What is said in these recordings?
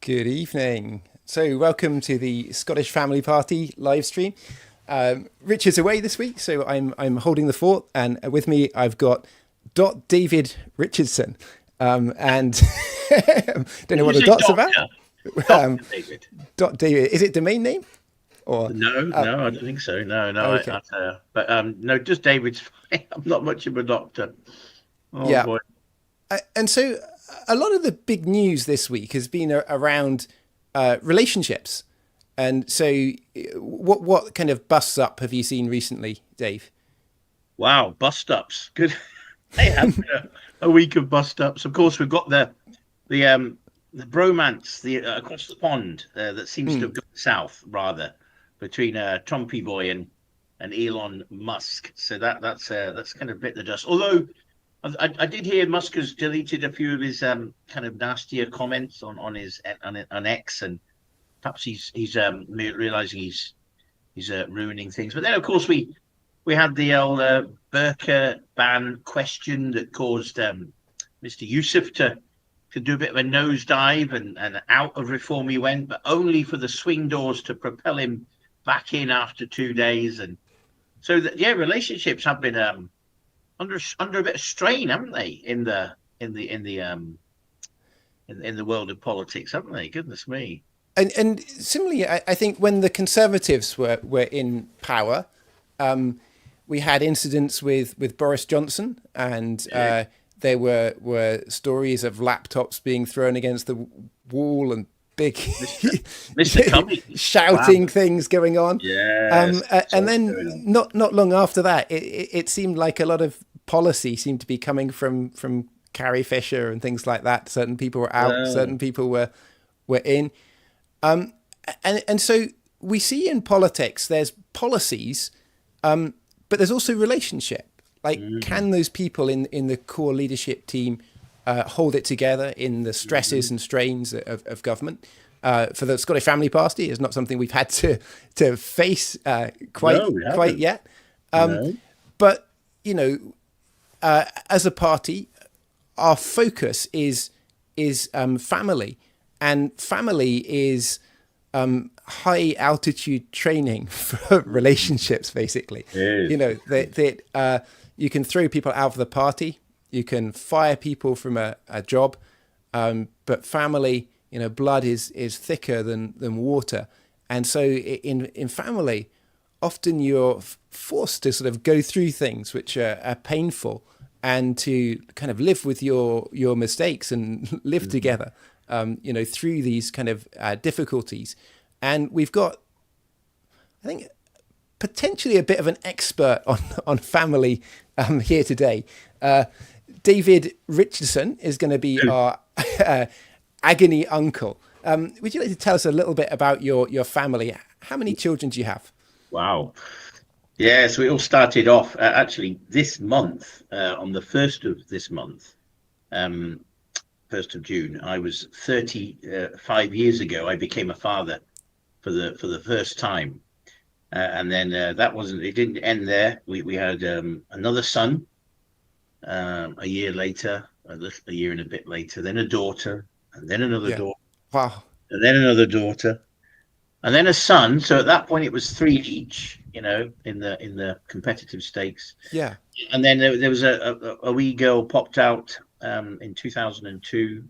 Good evening. So, welcome to the Scottish Family Party live stream. Richard's away this week, so I'm holding the fort, and with me I've got David Richardson, and don't know Did what you the say dot's doctor? about. Doctor David. David, is it domain name or? No, no, I don't think so. No, no, Okay, no, just David's fine. I'm not much of a doctor. Oh yeah. boy. And so a lot of the big news this week has been around relationships. And so, what kind of busts up have you seen recently, Dave? Wow, bust ups. Good. They have been a week of bust ups. Of course, we've got the bromance across the pond that seems to have gone south rather between Trumpy boy and Elon Musk. So that's kind of bit the dust. Although I did hear Musk has deleted a few of his kind of nastier comments on X, and perhaps he's realizing he's ruining things. But then, of course, we had the old burqa ban question that caused Mr. Yusuf to do a bit of a nosedive, and out of reform he went, but only for the swing doors to propel him back in after 2 days. And so, relationships have been under a bit of strain, haven't they? In the world of politics, haven't they? Goodness me. And similarly, I think when the Conservatives were in power, we had incidents with Boris Johnson, and there were stories of laptops being thrown against the wall and big Mr. Cummings shouting things going on. Yes, And then not long after that, it seemed like a lot of policy seemed to be coming from Carrie Fisher and things like that. Certain people were out, certain people were in. And so we see in politics, there's policies, but there's also relationship. Like, can those people in the core leadership team hold it together in the stresses and strains of government? For the Scottish Family Party, is not something we've had to face quite yet. No. But as a party, our focus is family, and family is high altitude training for relationships. Basically, that you can throw people out of the party, you can fire people from a job, but family, blood is thicker than water, and so in family, often you're forced to sort of go through things which are painful, and to kind of live with your mistakes and live together, through these kind of difficulties. And we've got, I think, potentially a bit of an expert on family here today. David Richardson is going to be our agony uncle. Would you like to tell us a little bit about your family? How many children do you have? Wow. Yeah, so it all started off actually this month, on the 1st of this month, 1st of June. I was 35 years ago. I became a father for the first time. And then it didn't end there. We had another son a year later, a year and a bit later, then a daughter, and then another daughter. Wow. And then another daughter, and then a son. So at that point, it was 3 each, in the competitive stakes. Yeah. And then there was a wee girl popped out in 2002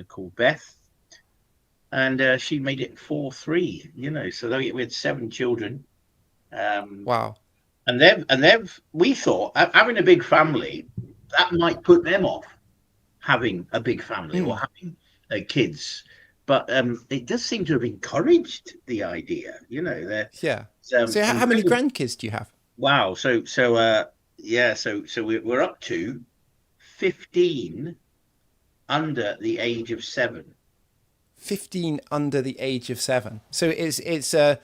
called Beth, and she made it 4-3. So we had 7 children. Wow. And we thought having a big family that might put them off having a big family or having kids. But it does seem to have encouraged the idea, Yeah. So how many grandkids do you have? Wow. So we're up to 15 under the age of 7. 15 under the age of 7. So it's a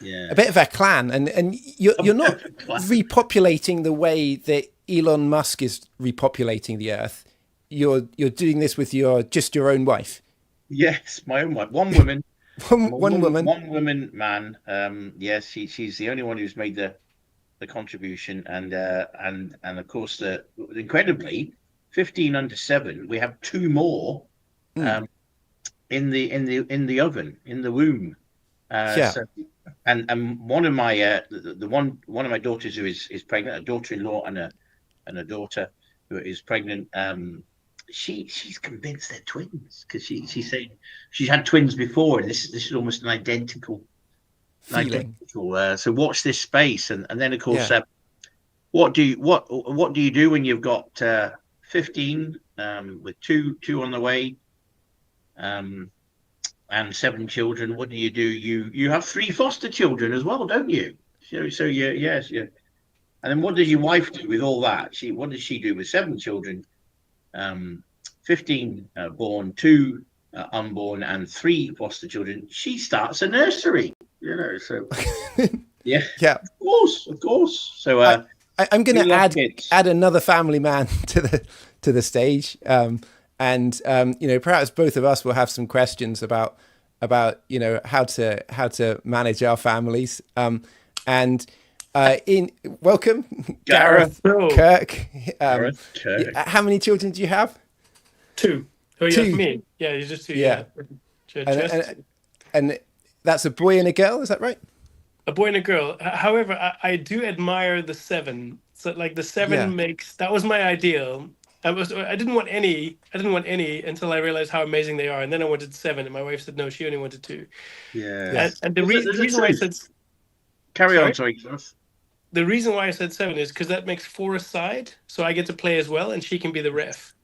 bit of a clan, and you're not repopulating the way that Elon Musk is repopulating the Earth. You're doing this with your own wife. Yes, my own wife. One woman. one woman. One woman, man. Yes, she's the only one who's made the contribution, and of course, incredibly, 15 under 7. We have 2 more in the oven in the womb. Yeah. So and one of my one of my daughters who is pregnant, a daughter-in-law and a daughter who is pregnant. She's convinced they're twins because she's saying she's had twins before, and this is almost an identical. Feeling. So watch this space, and then of course, Yeah. what do you do when you've got 15 with two on the way, and 7 children? What do? You have 3 foster children as well, don't you? So yeah, yes, yeah. And then what does your wife do with all that? What does she do with 7 children? 15 born, 2 unborn, and 3 foster children. She starts a nursery, So yeah, Yeah. of course. So I'm going we to love kids. add another family man to the stage, and perhaps both of us will have some questions about how to manage our families. And in welcome, Gareth Gareth. Kirk. Gareth Kirk. How many children do you have? 2. Oh, Two. yeah, me. Yeah, you just 2. Yeah. Yeah. And that's a boy and a girl, is that right? A boy and a girl. However, I do admire the 7. So like the 7 Yeah. that was my ideal. I didn't want any until I realized how amazing they are, and then I wanted 7, and my wife said no, she only wanted 2. Yeah. And the There's reason why I said Carry on, sorry? sorry. The reason why I said 7 is because that makes 4 aside, so I get to play as well, and she can be the ref.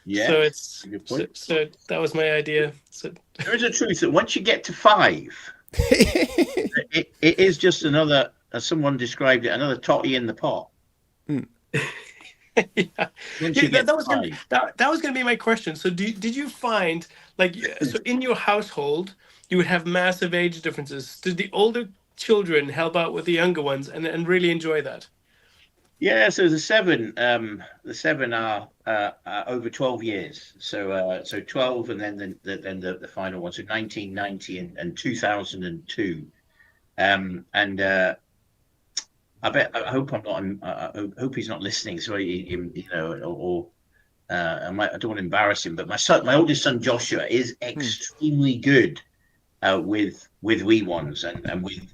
Yeah. So it's Good point. so that was my idea. So There is a truth that once you get to 5, it is just another, as someone described it, another totty in the pot. yeah, Once you get that to was gonna 5. that was gonna be my question. So did you find so in your household you would have massive age differences? Did the older children help out with the younger ones and really enjoy that? Yeah, so the 7 are over 12 years. So 12, and then the final one. So 1990 and 2002. I hope I'm not. I hope he's not listening. So I don't want to embarrass him. But my oldest son Joshua is extremely good with wee ones and with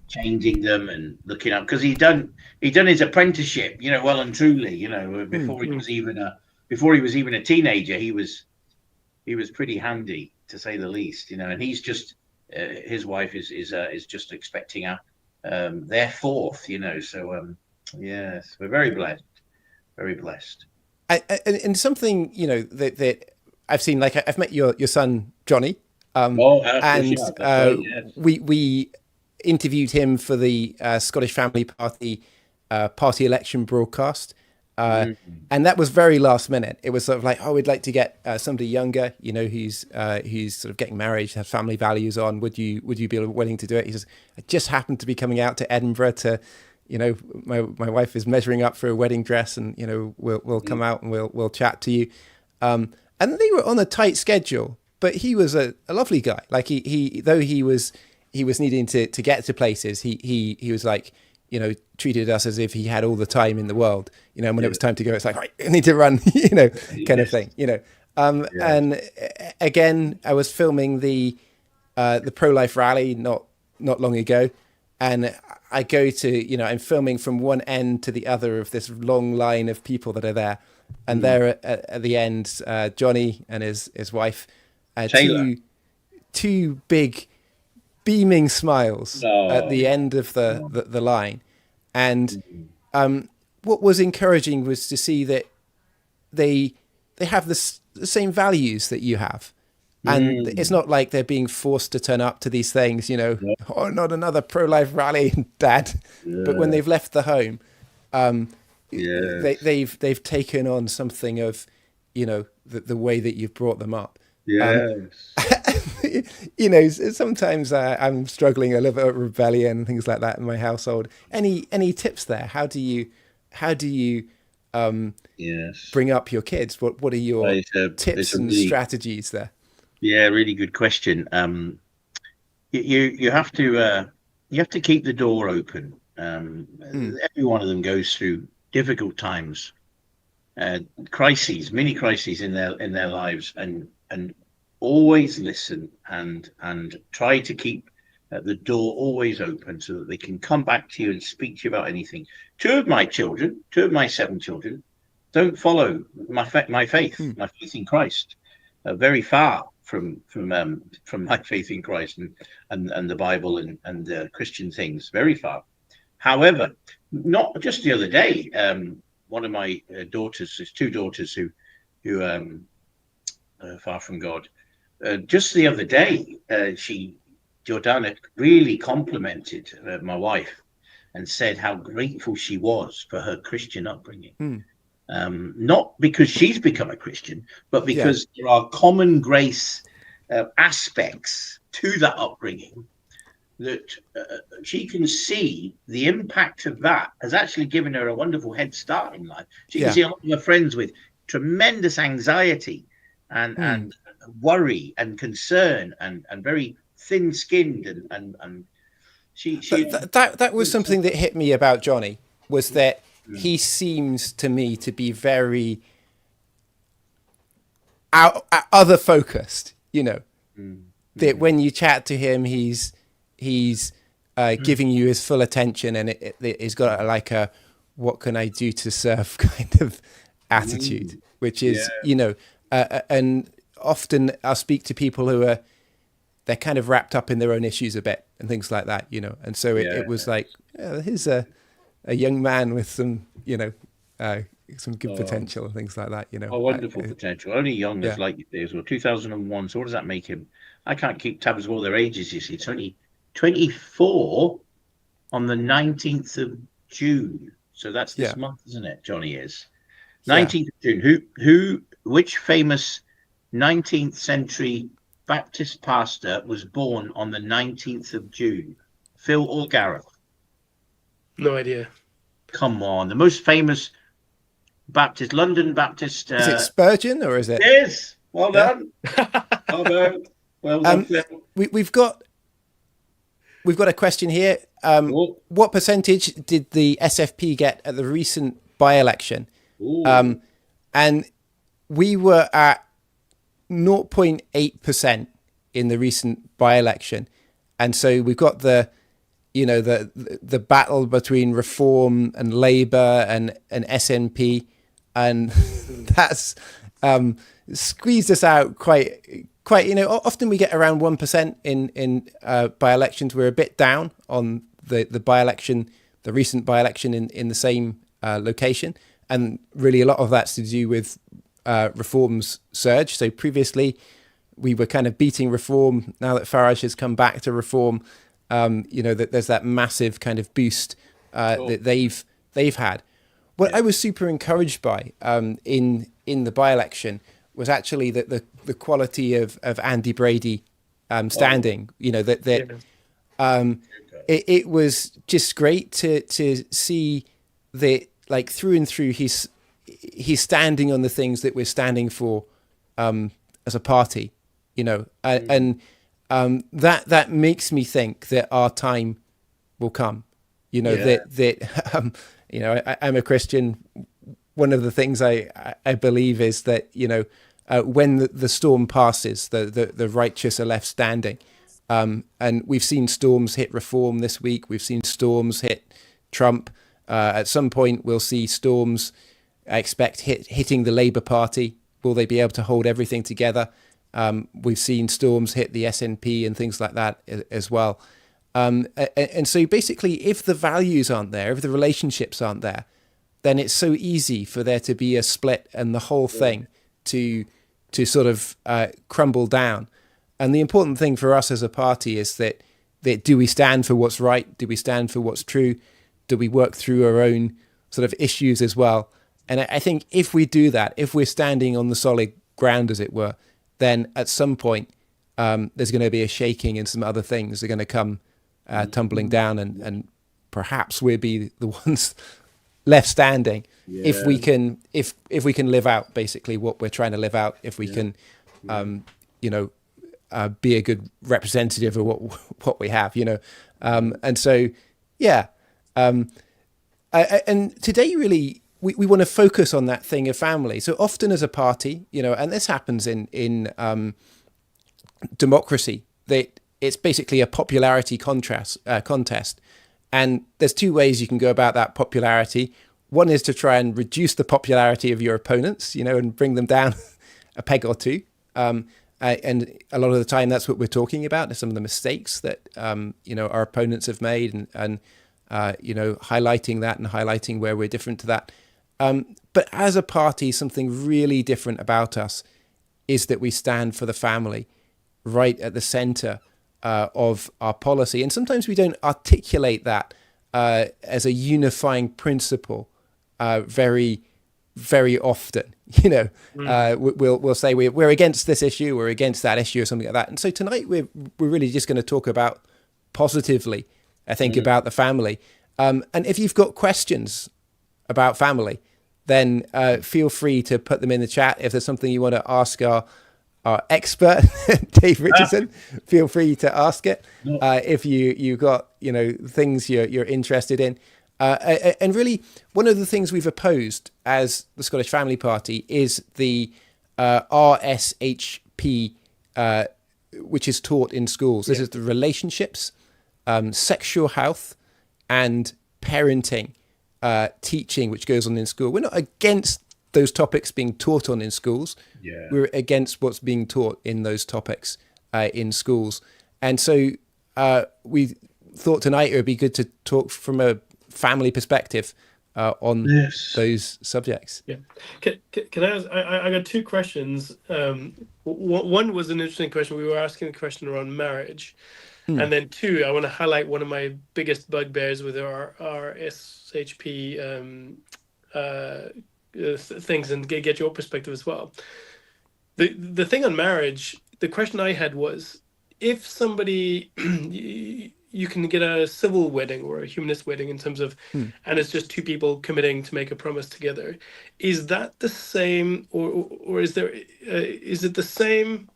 changing them and looking up, because he done his apprenticeship, well and truly, before he was even a teenager. He was pretty handy, to say the least, and he's just his wife is just expecting their 4th, so yes, we're very blessed, very blessed. And something that I've seen, like I've met your son Johnny, and yes. we interviewed him for the Scottish Family Party party election broadcast, and that was very last minute. It was sort of like, oh, we'd like to get somebody younger, who's sort of getting married, has family values on. Would you be willing to do it? He says, I just happened to be coming out to Edinburgh to, my wife is measuring up for a wedding dress, and we'll come out and we'll chat to you. And they were on a tight schedule, but he was a lovely guy. Like he though he was needing to get to places, he was like, treated us as if he had all the time in the world, and when it was time to go, it's like, right, I need to run, kind of thing, And again, I was filming the pro-life rally not long ago, and I go to, I'm filming from one end to the other of this long line of people that are there, and there at the end, Johnny and his wife, two big beaming smiles at the end of the line. And what was encouraging was to see that they have the same values that you have. And it's not like they're being forced to turn up to these things, oh, not another pro-life rally, Dad. Yeah. But when they've left the home, they've taken on something of, the way that you've brought them up. Yes. Sometimes I'm struggling a little bit with rebellion and things like that in my household. Any tips there? How do you bring up your kids? What are your tips and strategies there? Yeah, really good question. You have to keep the door open. Every one of them goes through difficult times, crises, mini crises in their lives, and always listen and try to keep the door always open so that they can come back to you and speak to you about anything. Two of my 7 children, don't follow my faith, my faith in Christ. Very far from my faith in Christ and the Bible and Christian things. Very far. However, not just the other day. One of my daughters, there's 2 daughters who far from God. Just the other day, Jordana really complimented my wife and said how grateful she was for her Christian upbringing. Not because she's become a Christian, but because there are common grace aspects to that upbringing that she can see the impact of that has actually given her a wonderful head start in life. She can see a lot of her friends with tremendous anxiety and worry and concern and very thin-skinned and she that was something that hit me about Johnny, was that he seems to me to be very other focused, that when you chat to him, he's giving you his full attention, and he's got like a what can I do to serve kind of attitude, which is and often I'll speak to people who they're kind of wrapped up in their own issues a bit and things like that, and so it was like, here's a young man with some some good potential and things like that, wonderful potential. Only young as like you say as well. 2001, so what does that make him? I can't keep tabs of all their ages, you see. It's only 24 on the 19th of June. So that's this month, isn't it? Johnny is 19th of June. Which famous 19th century Baptist pastor was born on the 19th of June? Phil or Gareth? No idea. Come on, the most famous London Baptist. Is it Spurgeon or is it? It is. Well done. Well done. Well done, Phil. We've got a question here. What percentage did the SFP get at the recent by-election? And we were at 0.8% in the recent by-election, and so we've got the battle between Reform and Labour and SNP, and that's squeezed us out quite. Often we get around 1% in by-elections. We're a bit down on the by-election, the recent by-election in the same location, and really a lot of that's to do with Reform's surge. So previously we were kind of beating Reform. Now that Farage has come back to Reform, that there's that massive kind of boost that they've had. What I was super encouraged by in the by-election was actually that the quality of Andy Brady standing. It was just great to see that, like, through and through he's standing on the things that we're standing for as a party, and that makes me think that our time will come. I'm a Christian. One of the things I believe is that when the storm passes, the righteous are left standing. And we've seen storms hit Reform this week. We've seen storms hit Trump. At some point, we'll see storms, I expect, hitting the Labour Party. Will they be able to hold everything together? We've seen storms hit the SNP and things like that as well. And so basically, if the values aren't there, if the relationships aren't there, then it's so easy for there to be a split and the whole thing to sort of crumble down. And the important thing for us as a party is that do we stand for what's right? Do we stand for what's true? Do we work through our own sort of issues as well? And I think if we do that, if we're standing on the solid ground, as it were, then at some point there's going to be a shaking and some other things are going to come tumbling down, and perhaps we'll be the ones left standing if we can live out basically what we're trying to live out, if we can be a good representative of what we have, and so and today really we want to focus on that thing of family. So often as a party, and this happens in democracy. That it's basically a popularity contest, and there's two ways you can go about that popularity. One is to try and reduce the popularity of your opponents, and bring them down a peg or two. And a lot of the time, that's what we're talking about. Some of the mistakes that our opponents have made, and highlighting that and highlighting where we're different to that. But as a party, something really different about us is that we stand for the family, right at the center of our policy. And sometimes we don't articulate that as a unifying principle very, very often. We'll say we're against this issue, we're against that issue, or something like that. And so tonight we're really just going to talk about positively, I think, about the family. And if you've got questions about family, then feel free to put them in the chat. If there's something you want to ask our expert, Dave Richardson, feel free to ask it. If you got things you're interested in. And really, one of the things we've opposed as the Scottish Family Party is the RSHP, which is taught in schools. This is the relationships, sexual health, and parenting teaching, which goes on in school. We're not against those topics being taught on in schools. We're against what's being taught in those topics in schools. And so we thought tonight it would be good to talk from a family perspective on those subjects. Yeah. Can I ask, I got two questions. One was an interesting question. We were asking a question around marriage. And then two, I want to highlight one of my biggest bugbears with our RSHP things and get your perspective as well. The thing on marriage, the question I had was, if somebody, you can get a civil wedding or a humanist wedding in terms of, and it's just two people committing to make a promise together. Is that the same, or is it the same?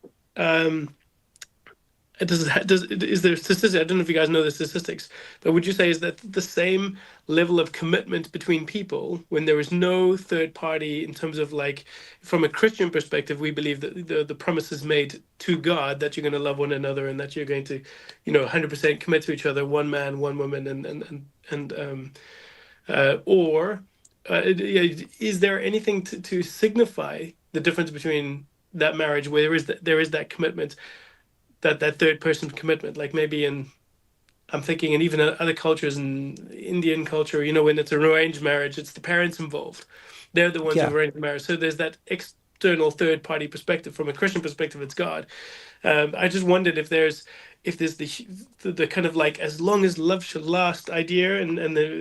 Is there statistics? I don't know if you guys know the statistics, but would you say is that the same level of commitment between people when there is no third party, in terms of, like, from a Christian perspective, we believe that the promise is made to God that you're going to love one another and that you're going to, 100% commit to each other, one man, one woman, is there anything to signify the difference between that marriage where there is that commitment? That third person commitment, like maybe I'm thinking in even other cultures, in Indian culture, when it's an arranged marriage, it's the parents involved. They're the ones who arrange the marriage. So there's that external third party perspective. From a Christian perspective, it's God. I just wondered if there's the kind of, like, as long as love should last idea, and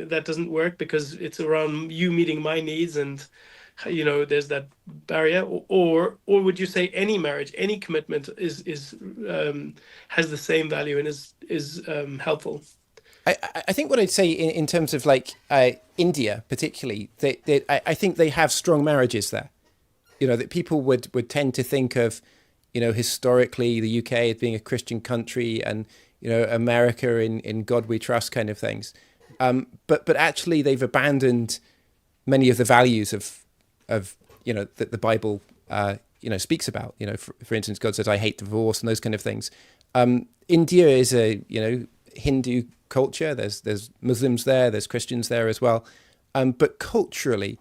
that doesn't work because it's around you meeting my needs, and there's that barrier, or would you say any marriage, any commitment is has the same value and is helpful? I think what I'd say in terms of, like, India particularly, I think they have strong marriages there. That people would tend to think of, historically the UK as being a Christian country, and America in God we trust kind of things. But actually they've abandoned many of the values of that the Bible speaks about. For instance, God says, "I hate divorce," and those kind of things. India is a Hindu culture. There's Muslims there. There's Christians there as well. But culturally,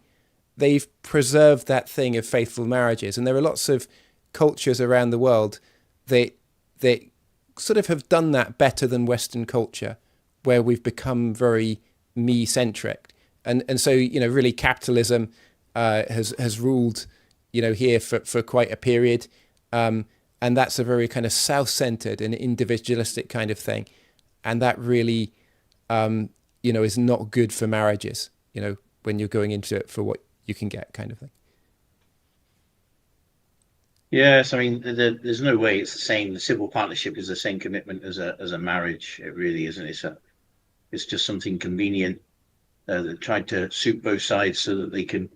they've preserved that thing of faithful marriages, and there are lots of cultures around the world that sort of have done that better than Western culture, where we've become very me-centric, and so really capitalism has ruled, here for quite a period, and that's a very kind of self-centered and individualistic kind of thing, and that really, is not good for marriages. When you're going into it for what you can get, kind of thing. Yes, I mean, there's no way it's the same. The civil partnership is the same commitment as a marriage. It really isn't. It's just something convenient that tried to suit both sides so that they can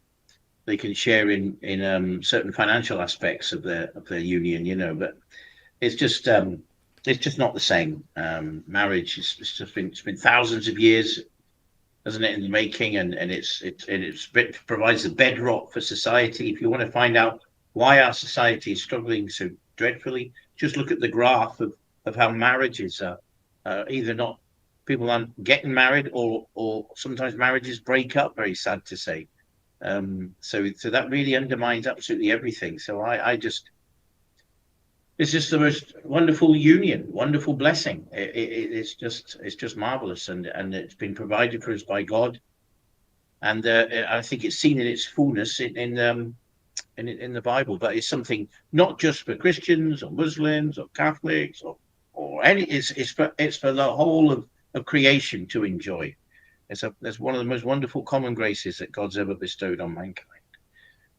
share in certain financial aspects of their union, but it's just not the same. Marriage it's been thousands of years, hasn't it, in the making, and it provides the bedrock for society. If you want to find out why our society is struggling so dreadfully. Just look at the graph of how marriages are either not, people aren't getting married, or sometimes marriages break up, very sad to say. So that really undermines absolutely everything. So I just, it's just the most wonderful union, wonderful blessing. It's just marvelous, and it's been provided for us by God, and I think it's seen in its fullness in the Bible. But it's something not just for Christians or Muslims or Catholics or any. It's for the whole of creation to enjoy. It's one of the most wonderful common graces that God's ever bestowed on mankind.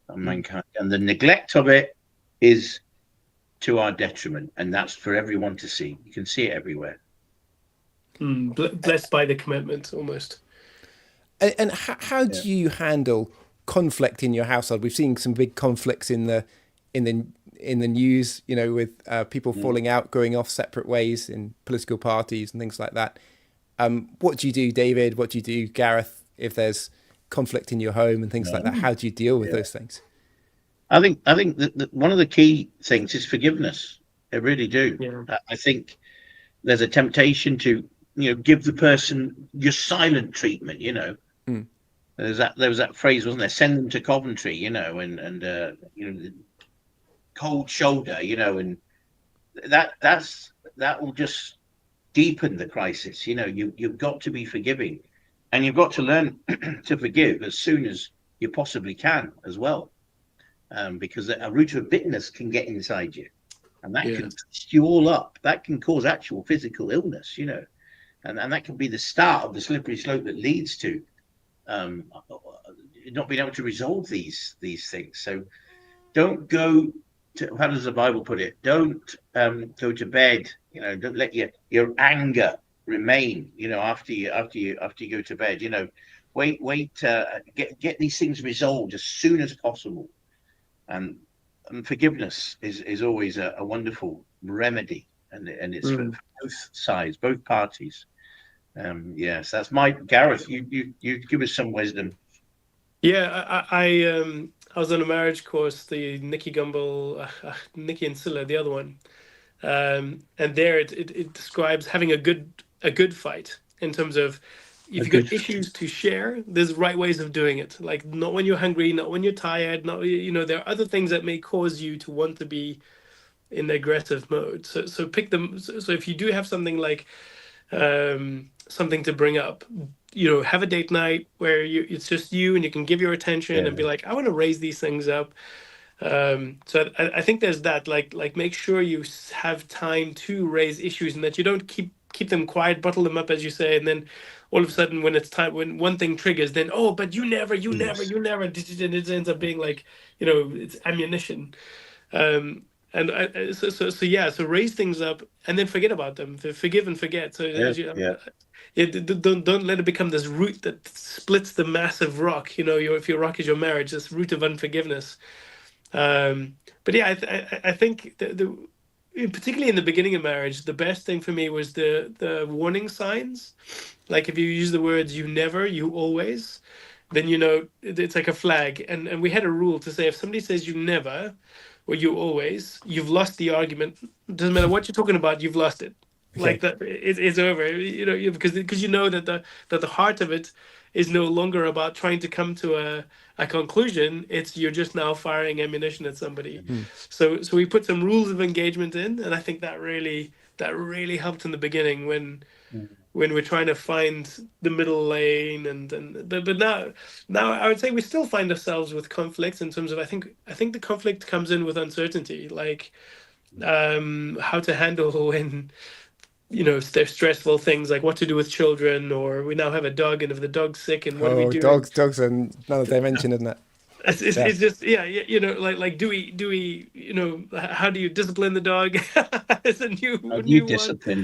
And the neglect of it is to our detriment, and that's for everyone to see. You can see it everywhere. Blessed by the commitment, almost. And how do you handle conflict in your household? We've seen some big conflicts in the news, with people falling out, going off separate ways in political parties and things like that. What do you do, David? What do you do, Gareth, if there's conflict in your home and things like that? How do you deal with those things? I think that one of the key things is forgiveness. I really do. Yeah. I think there's a temptation to, give the person your silent treatment. There was that phrase, wasn't there? Send them to Coventry, and cold shoulder, and that will just deepen the crisis. You've got to be forgiving, and you've got to learn to forgive as soon as you possibly can as well. Because a root of bitterness can get inside you, and that can twist you all up. That can cause actual physical illness, and that can be the start of the slippery slope that leads to not being able to resolve these things. So don't go to, how does the Bible put it? Don't go to bed. Don't let your anger remain. After you go to bed. Wait. Get these things resolved as soon as possible. And forgiveness is always a wonderful remedy, and it's for both sides, both parties. Yes, that's my Gareth. You give us some wisdom. Yeah, I was on a marriage course, the Nikki Gumbel, Nikki and Scylla, the other one, and there it describes having a good fight in terms of, if you've got issues to share, there's right ways of doing it. Like, not when you're hungry, not when you're tired, not, there are other things that may cause you to want to be in aggressive mode. So pick them. So if you do have something like something to bring up, have a date night where it's just you and you can give your attention and be like, I want to raise these things up. So I think there's that, like make sure you have time to raise issues, and that you don't keep them quiet, bottle them up, as you say, and then all of a sudden when it's time, when one thing triggers, then but you never, and it ends up being like, it's ammunition. So raise things up and then forget about them. Forgive and forget. So don't let it become this root that splits the massive rock. If your rock is your marriage, this root of unforgiveness. But yeah, I think particularly in the beginning of marriage, the best thing for me was the warning signs. Like, if you use the words "you never," "you always," then it's like a flag. And we had a rule to say, if somebody says "you never" or "you always," you've lost the argument. It doesn't matter what you're talking about, you've lost it. Okay. Like that, it's over. Because that the heart of it is no longer about trying to come to a conclusion. It's, you're just now firing ammunition at somebody. So we put some rules of engagement in, and I think that really helped in the beginning when we're trying to find the middle lane. But now I would say we still find ourselves with conflicts in terms of, I think the conflict comes in with uncertainty, like how to handle when stressful things, like what to do with children, or we now have a dog, and if the dog's sick, and what do we do? Dogs are another dimension, isn't it? It's just like do we how do you discipline the dog? It's a new one.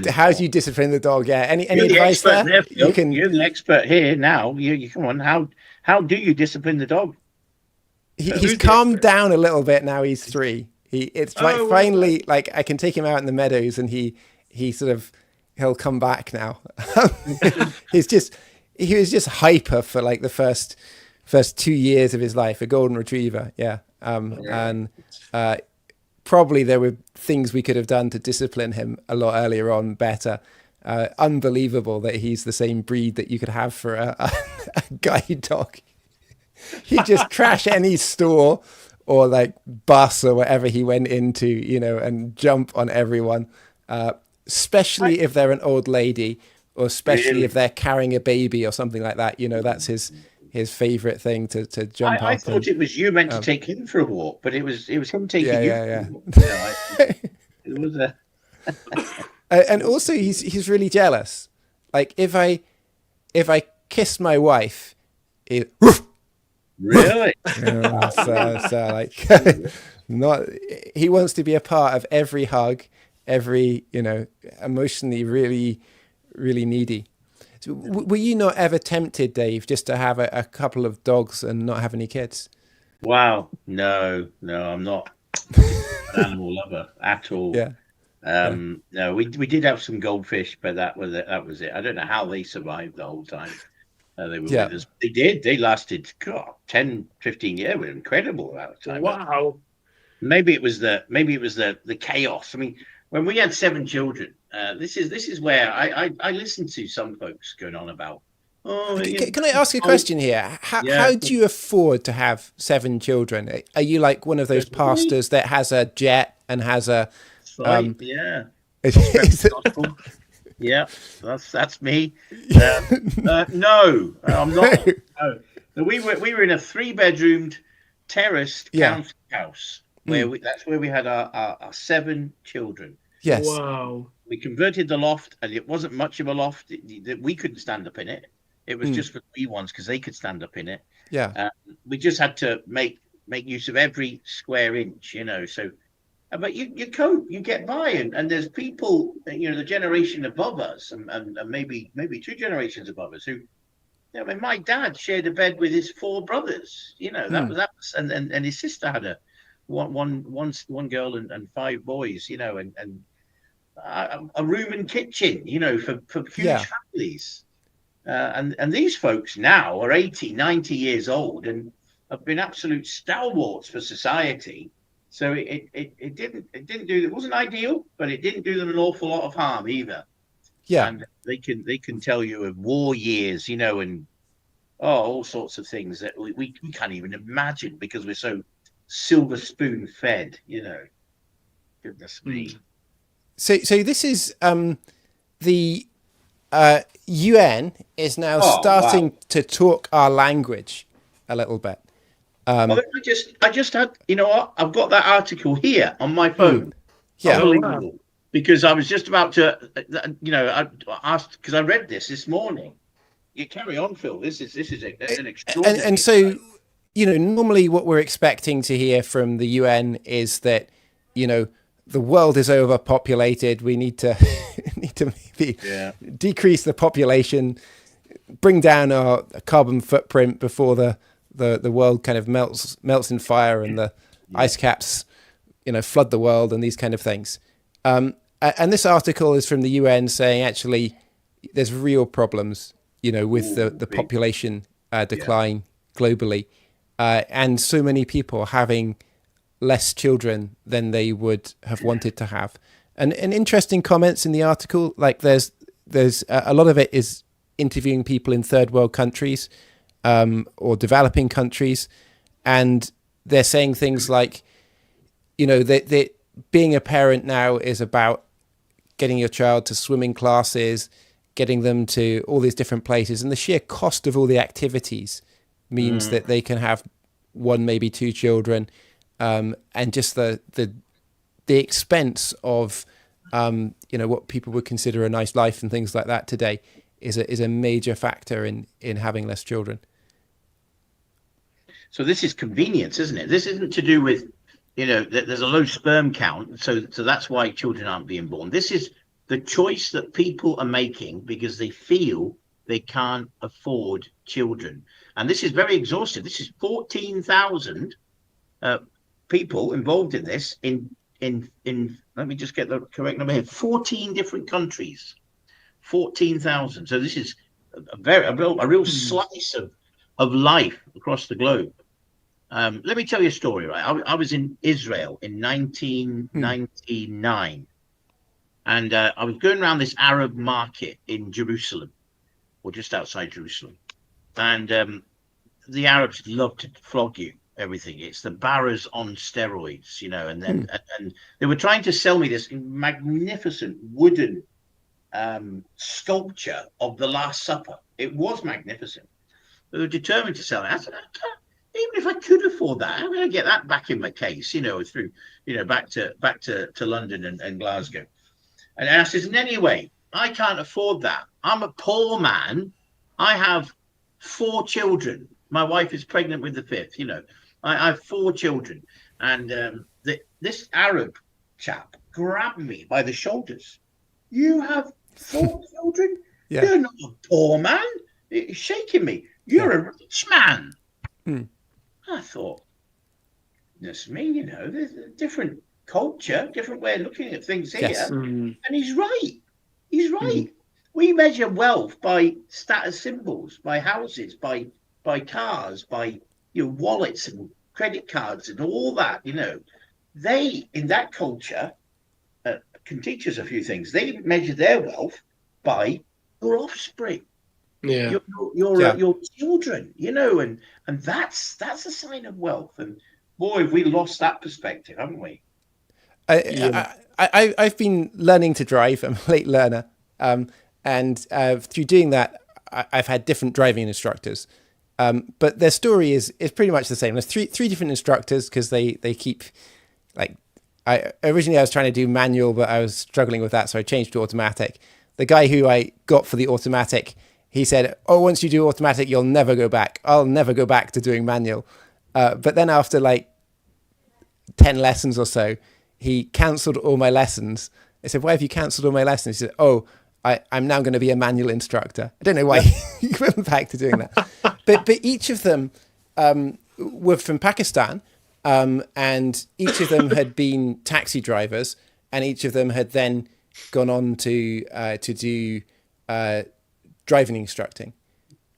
How do you discipline the dog? Yeah, any advice there? You're the expert here now. You come on. How do you discipline the dog? He's calmed down a little bit now. He's 3. Finally, like, I can take him out in the meadows, and he'll come back now. He was just hyper for like the first 2 years of his life, a golden retriever. Yeah. And probably there were things we could have done to discipline him a lot earlier on better. Unbelievable that he's the same breed that you could have for a guide dog. He'd just crash any store or like bus or whatever he went into, you know, and jump on everyone, especially if they're an old lady, or especially if they're carrying a baby or something like that. You know, that's his favorite thing to jump up. I thought it was you meant to take him for a walk, but it was him taking you. Yeah. It was a. And also he's really jealous. Like if I kiss my wife, he Really? He wants to be a part of every hug, every, you know, emotionally really, really needy. So were you not ever tempted, Dave, just to have a couple of dogs and not have any kids? Wow. No, I'm not an animal lover at all. Yeah. No, we did have some goldfish, but that was it. I don't know how they survived the whole time. They were with us. They did. They lasted 10, 15 years. It was incredible amount of time. Wow. Maybe it was the chaos. I mean, when we had 7 children, this is where I listened to some folks going on about. Can I ask a question here? How do you afford to have 7 children? Are you like one of those pastors that has a jet and has a? Yeah. Yeah, that's me. No, I'm not. No. We were in a 3-bedroomed terraced council house that's where we had our 7 children. Yes. Wow. We converted the loft, and it wasn't much of a loft. We couldn't stand up in it. It was just for the wee ones because they could stand up in it. Yeah. We just had to make use of every square inch, you know. So. But you cope, you get by, and there's people, you know, the generation above us, and maybe 2 generations above us, who, I mean, my dad shared a bed with his 4 brothers, you know, that was, and his sister had one girl and 5 boys, you know, and a room and kitchen, you know, for huge families, and these folks now are 80, 90 years old and have been absolute stalwarts for society. So it didn't do, it wasn't ideal, but it didn't do them an awful lot of harm either. Yeah. And they can tell you of war years, you know, and all sorts of things that we can't even imagine because we're so silver spoon fed, you know. Goodness me. So this is the UN is now starting to talk our language a little bit. I just had, you know what? I've got that article here on my phone. Yeah. Unbelievable. Because I was just about to, you know, I asked, because I read this morning. You carry on, Phil. This is an extraordinary. And so, you know, normally what we're expecting to hear from the UN is that, you know, the world is overpopulated. We need to maybe decrease the population, bring down our carbon footprint before the world kind of melts in fire and the ice caps, you know, flood the world and these kind of things. And this article is from the UN saying actually there's real problems, you know, with the population decline globally, and so many people having less children than they would have wanted to have. And interesting comments in the article, like there's a lot of it is interviewing people in third world countries, or developing countries, and they're saying things like, you know, that being a parent now is about getting your child to swimming classes, getting them to all these different places, and the sheer cost of all the activities means that they can have 1, maybe 2 children, and just the expense of you know, what people would consider a nice life and things like that today is a major factor in having less children. So this is convenience, isn't it? This isn't to do with, you know, there's a low sperm count, so that's why children aren't being born. This is the choice that people are making because they feel they can't afford children, and this is very exhaustive. This is 14,000 people involved in this in let me just get the correct number here. 14 different countries, 14,000. So this is a real slice of life across the globe. Let me tell you a story, right? I was in Israel in Hmm. 1999, and I was going around this Arab market in Jerusalem, or just outside Jerusalem. And the Arabs love to flog you everything. It's the barras on steroids, and Hmm. then and they were trying to sell me this magnificent wooden sculpture of the Last Supper. It was magnificent. They were determined to sell it. I said, even if I could afford that, I'm going to get that back in my case, through, back to London and Glasgow. And I says, in any way, I can't afford that. I'm a poor man. I have 4 children. My wife is pregnant with the fifth. I have 4 children. And this Arab chap grabbed me by the shoulders. You have 4 children? Yeah. You're not a poor man. He's shaking me. Yeah. You're a rich man. Hmm. I thought, that's me, there's a different culture, different way of looking at things here. Yes. And he's right. He's right. Mhm. We measure wealth by status symbols, by houses, by cars, by wallets and credit cards and all that. They in that culture can teach us a few things. They measure their wealth by your offspring, Yeah. your children, and that's a sign of wealth. And boy, have we lost that perspective, haven't we? Yeah. I've been learning to drive. I'm a late learner, and through doing that, I've had different driving instructors. But their story is pretty much the same. There's three different instructors because they keep like I was trying to do manual, but I was struggling with that, so I changed to automatic. The guy who I got for the automatic, he said, "Oh, once you do automatic, you'll never go back. I'll never go back to doing manual." But then after like 10 lessons or so, he cancelled all my lessons. I said, "Why have you cancelled all my lessons?" He said, "Oh, I'm now going to be a manual instructor." I don't know why he went back to doing that. But each of them were from Pakistan, and each of them had been taxi drivers, and each of them had then gone on to do driving instructing.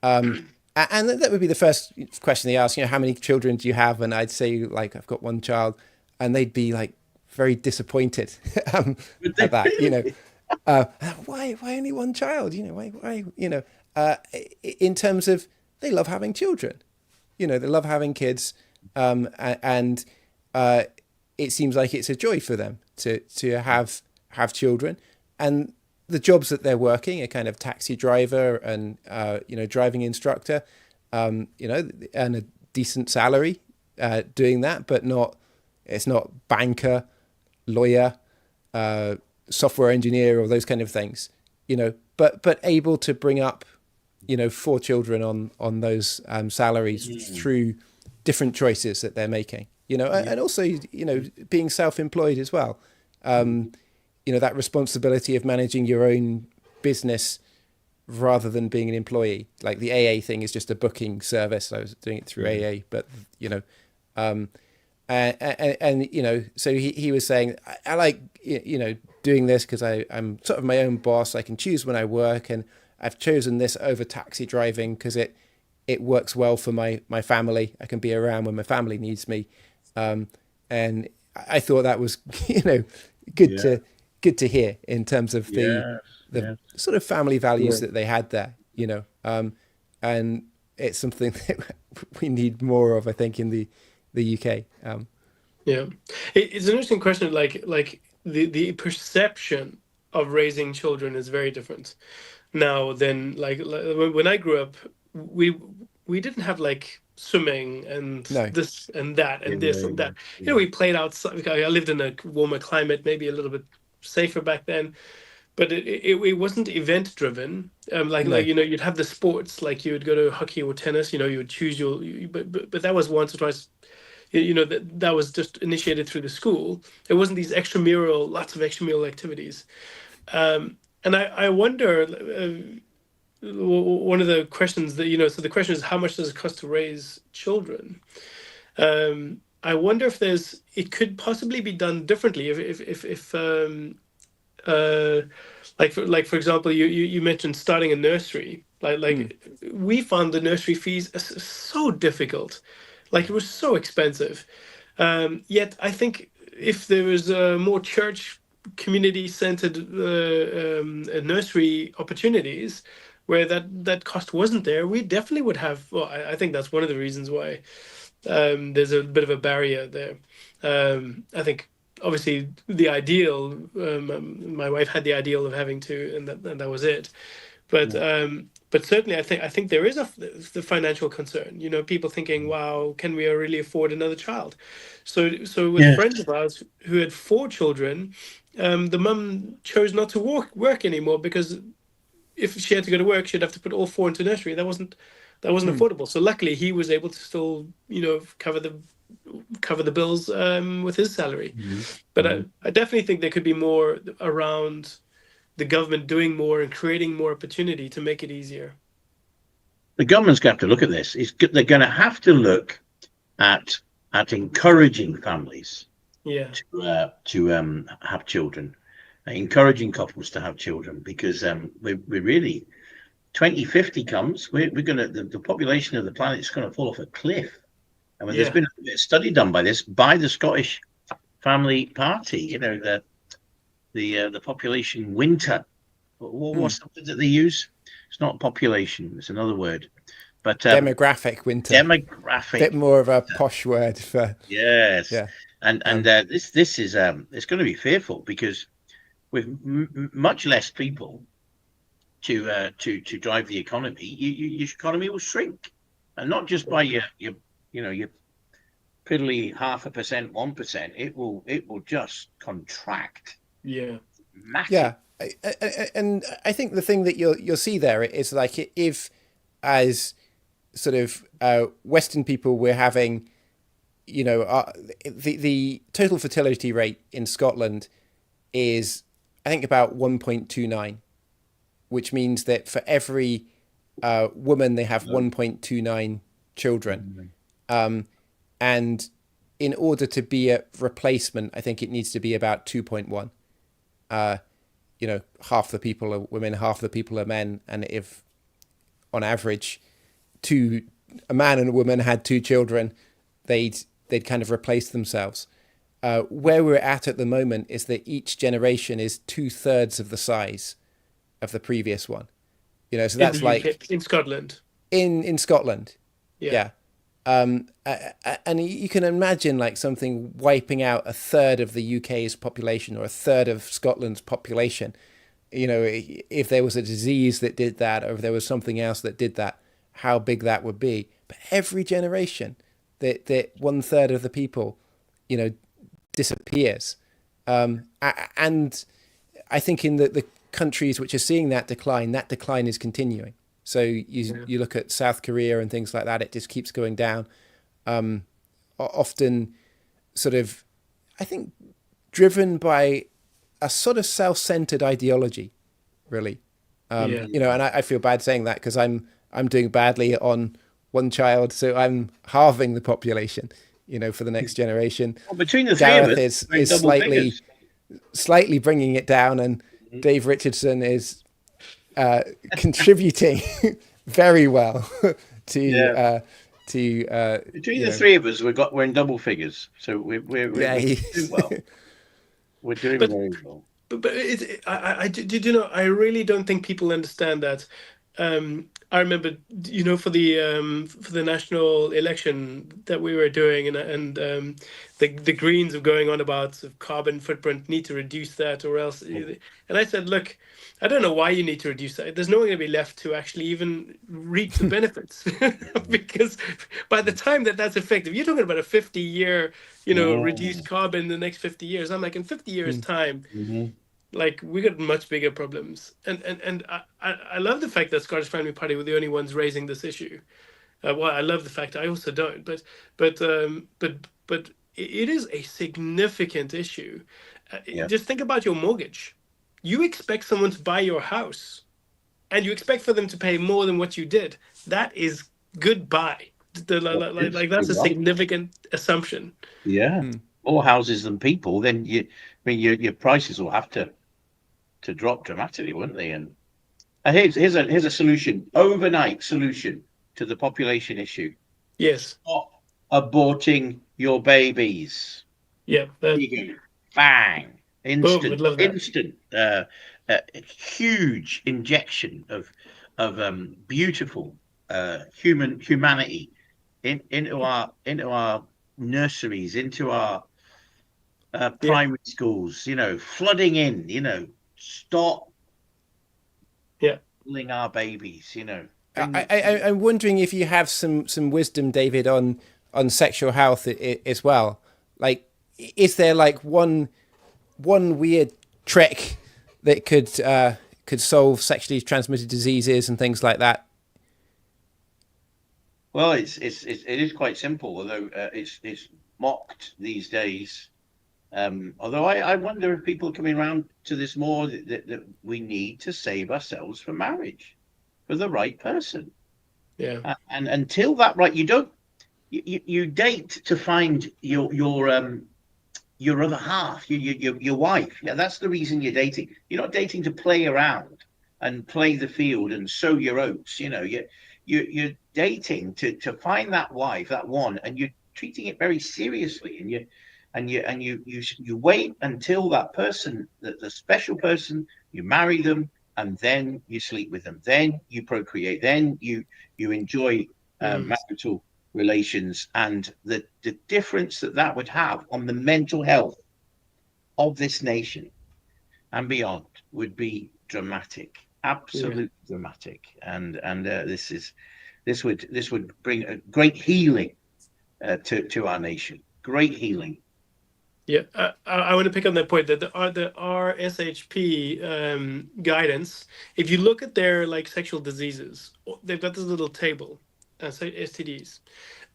And that would be the first question they ask, how many children do you have? And I'd say, like, I've got 1 child, and they'd be like very disappointed at that, why only 1 child? Why in terms of they love having children, they love having kids, and it seems like it's a joy for them to have children, and the jobs that they're working, a kind of taxi driver and driving instructor, and a decent salary doing that, but it's not banker, lawyer, software engineer, or those kind of things, but able to bring up 4 children on those salaries through different choices that they're making, and also being self-employed as well. That responsibility of managing your own business rather than being an employee. Like the AA thing is just a booking service. I was doing it through AA, but so he was saying, I like doing this because I'm sort of my own boss. I can choose when I work, and I've chosen this over taxi driving because it works well for my family. I can be around when my family needs me, and I thought that was good to hear in terms of the sort of family values that they had there, and it's something that we need more of, I think, in the UK. It's an interesting question. Like the perception of raising children is very different now than like when I grew up. We didn't have like swimming and this and that and this and that. We played outside. I lived in a warmer climate, maybe a little bit safer back then, but it wasn't event driven. You'd have the sports, like you would go to hockey or tennis. You would choose but that was once or twice. That was just initiated through the school. It wasn't these lots of extramural activities. And I wonder, one of the questions that, so the question is, how much does it cost to raise children? I wonder if it could possibly be done differently. For example, you mentioned starting a nursery. We found the nursery fees so difficult. Like, it was so expensive. Yet I think if there was more church community-centered nursery opportunities where that cost wasn't there, we definitely would have. Well, I think that's one of the reasons why there's a bit of a barrier there. I think obviously the ideal, my wife had the ideal of having two, and that was it. But certainly I think there is the financial concern. You know, people thinking, "Wow, can we really afford another child?" So with Yes. friends of ours who had four children, the mum chose not to work anymore because if she had to go to work, she'd have to put all four into nursery. That wasn't affordable. So luckily, he was able to still, cover the bills with his salary. But I definitely think there could be more around the government doing more and creating more opportunity to make it easier. The government's going to have to look at this. They're going to have to look at encouraging families Yeah. to have children, encouraging couples to have children, because we really 2050 comes, we're going to the population of the planet is going to fall off a cliff. I mean, there's been a study done by the Scottish Family Party. You know, the population winter. What's the word that they use? It's not population. It's another word. But demographic winter. Demographic. Bit more of a posh word for. Yes. Yeah. And this is it's going to be fearful, because with much less people to drive the economy, your economy will shrink, and not just by your piddly 0.5%, 1%. It will just contract. Yeah. Massive. Yeah. And I think the thing that you'll see there is, like, if as sort of Western people we're having, the total fertility rate in Scotland is, I think, about 1.29, which means that for every woman they have 1.29 children. And in order to be a replacement, I think it needs to be about 2.1. Half the people are women, half the people are men. And if on average a man and a woman had two children, they'd kind of replace themselves. Where we're at the moment is that each generation is 2/3 of the size of the previous one. So that's like in Scotland. In Scotland. Yeah. And you can imagine, like, something wiping out 1/3 of the UK's population or 1/3 of Scotland's population. If there was a disease that did that, or if there was something else that did that, how big that would be. But every generation, that 1/3 of the people, disappears. And I think in the countries which are seeing that decline is continuing. So you look at South Korea and things like that, it just keeps going down. Often sort of, I think, driven by a sort of self-centered ideology, really. And I feel bad saying that, because I'm doing badly on one child, so I'm halving the population, for the next generation. Well, between the Gareth three of us, is slightly bringing it down, and Dave Richardson is contributing very well to between the three of us, we're in double figures, so we're doing well. We're doing very well. But I really don't think people understand that. I remember, for the national election that we were doing, and the Greens were going on about carbon footprint, need to reduce that, or else. And I said, look, I don't know why you need to reduce that. There's no one going to be left to actually even reap the benefits, because by the time that's effective, you're talking about a 50-year, reduced carbon in the next 50 years. I'm like, in 50 years' time. Like, we got much bigger problems, and I love the fact that Scottish Family Party were the only ones raising this issue. Well, I love the fact I also don't, but it is a significant issue. Just think about your mortgage. You expect someone to buy your house, and you expect for them to pay more than what you did. That is goodbye. Like that's a significant assumption. Yeah, more houses than people, then your prices will have to drop dramatically, won't they? And here's a solution, overnight solution to the population issue. Yes. aborting your babies. Yeah. You go, bang, Boom. Would instant, love that. instant, huge injection of beautiful humanity into our nurseries, into our Yeah. primary schools. Flooding in. Stop Yeah. killing our babies. I, Bring. I'm wondering if you have some wisdom, David, on sexual health as well. Like, is there like one weird trick that could solve sexually transmitted diseases and things like that? Well, it is quite simple, although it's mocked these days. Although I wonder if people are coming around to this more, that we need to save ourselves for marriage, for the right person. Yeah. And until that, right, you date to find your other half, your wife. Yeah, that's the reason you're dating. You're not dating to play around and play the field and sow your oats. You're dating to find that wife, that one, and you're treating it very seriously. And you wait until that person, the special person, you marry them, and then you sleep with them. Then you procreate. Then you enjoy marital relations, and the difference that would have on the mental health of this nation and beyond would be dramatic, absolutely dramatic. And this would bring a great healing to our nation, great healing. Yeah, I want to pick on that point that the RSHP guidance. If you look at their like sexual diseases, they've got this little table, so STDs,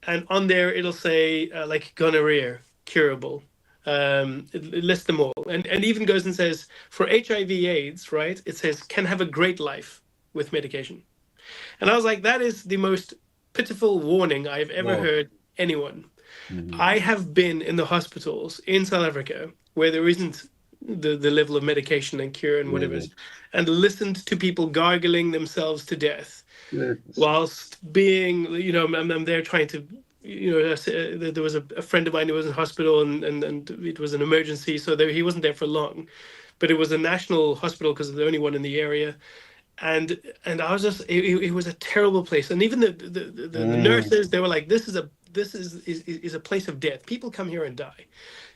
and on there it'll say like gonorrhea curable. It lists them all, and even goes and says for HIV/AIDS, right? It says can have a great life with medication, and I was like, that is the most pitiful warning I've ever Well, heard anyone. mm, I have been in the hospitals in South Africa where there isn't the level of medication and cure and whatever, yeah, and listened to people gargling themselves to death goodness. whilst being, I'm there trying to, there was a friend of mine who was in hospital and it was an emergency, so he wasn't there for long, but it was a national hospital because it's the only one in the area. And I was just it was a terrible place, and even the Mm, nurses, they were like, this is a place of death. People come here and die.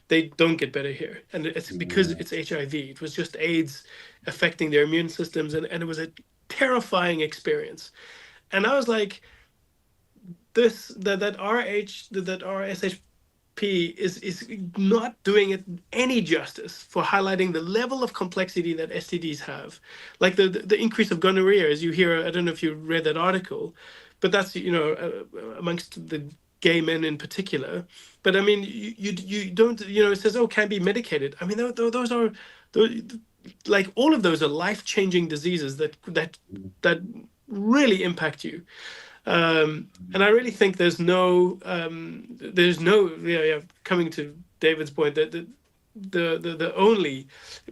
They don't get better here, and it's because yeah, it's HIV. It was just AIDS affecting their immune systems, and it was a terrifying experience. And I was like, that RSHP is not doing it any justice for highlighting the level of complexity that STDs have, like the increase of gonorrhea, as you hear. I don't know if you read that article, but that's amongst the gay men in particular. But I mean, you don't, it says, oh, can be medicated. I mean, those are those, like all of those are life-changing diseases that really impact you. And I really think coming to David's point, that the only,